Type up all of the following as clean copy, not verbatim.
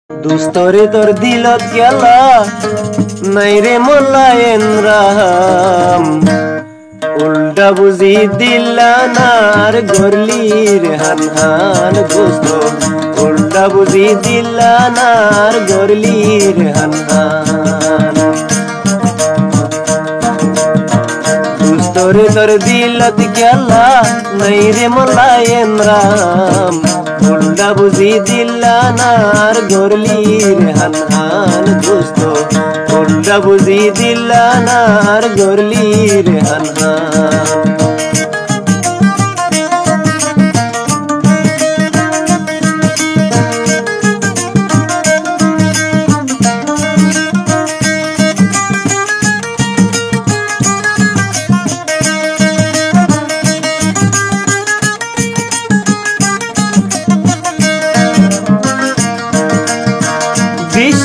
দুস্তরে তোর দিলত গেলা নাই রে মোল্লায়েন রাম উল্টা বুঝি দিলা নার গরলির হান হান দোস্ত উল্টা বুঝি দিলা নার গরলির হান হান দুস্তরে তোর দিলত গেলা নাই রে মোল্লায়েন রাম উল্টা বুঝি দিলা নার গরলির হান হান দোস্ত উল্টা বুঝি দিলা নার গরলির হান হান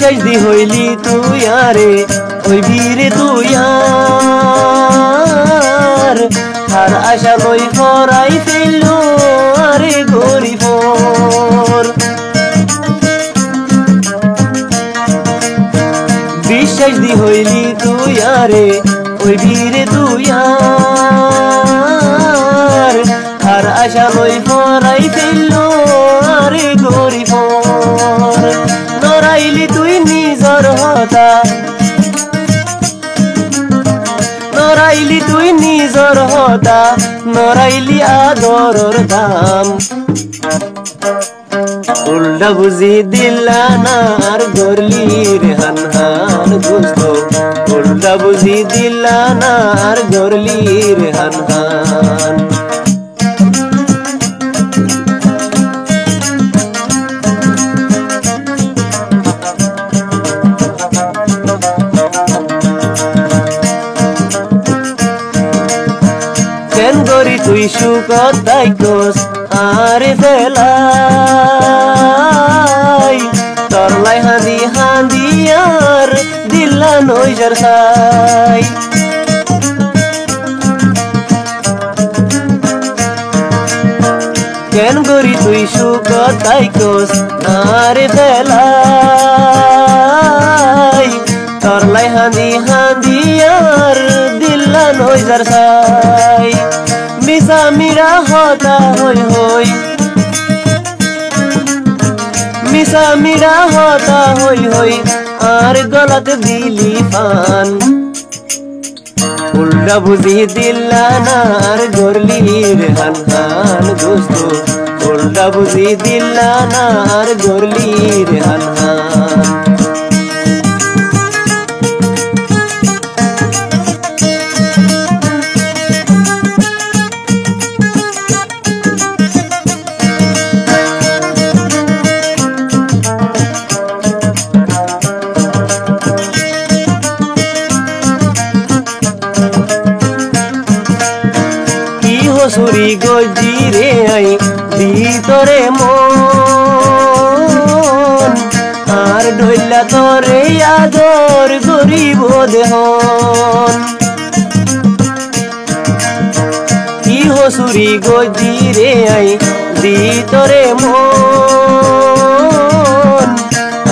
বিশ্বাস দি হইলি তুই আরে ওই বীরে তুই আর আশা লই ফরাই ফেললো আরে গরিব বিশ্বাস দি হইলি তুই আরে ওই বীরে তুই আর আশা লই ফরাই ফেললো আরে গরিব নরাইলি তুই নিজর হতা নরাইলি তুই নিজর হতা নরাইলি আদরর দাম উল্টা বুঝি দিলা নার গরলির হান হান দোস্ত উল্টা বুঝি দিলা নার গরলির হান হান তুই সুখত দাইকস আরে ফেলাই তরলাই হাঁদি হাঁদি আর দিল্লা নইজার সাই কেন গরি তুই সুখত দাইকস আরে ফেলাই তরলাই হাঁদি হাঁদি আর দিল্লা নইজার সাই মিশা মিরা হতা হই হই মিশা মিরা হতা হই হই আর গলত দিলি পান উল্টা বুঝি দিলা নার গরলির হান হান দোস্ত উল্টা বুঝি দিলা নার গরলির হান হান সুরি গজি রে আই ভিতরে মন আর ডইলা তোরে আদর গরিব দেহন কি হসুরি গজি রে আই ভিতরে মন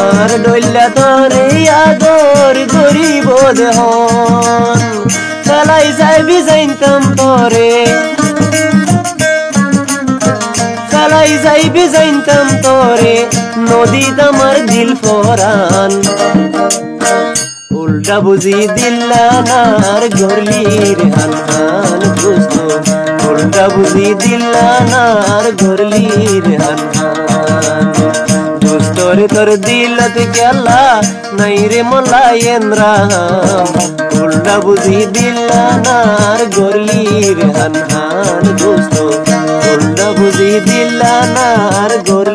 আর ডইলা তোরে আদর গরিব দেহন চালাই যাইবি যাইতাম তোরে চালাই যাইবি যাইতাম তোরে নদী আমার দিল ফরান উল্টা বুঝি দিলা নার গরলির হান হান দোস্ত উল্টা বুঝি দিলা নার গরলির হান হান দোস্তরে তোর দিলত গেলা নাই রে মোল্লায়েন রাম উল্টা বুঝি দিলা নার গরলির হান হান দোস্ত উল্টা বুঝি দিলা নার গরলির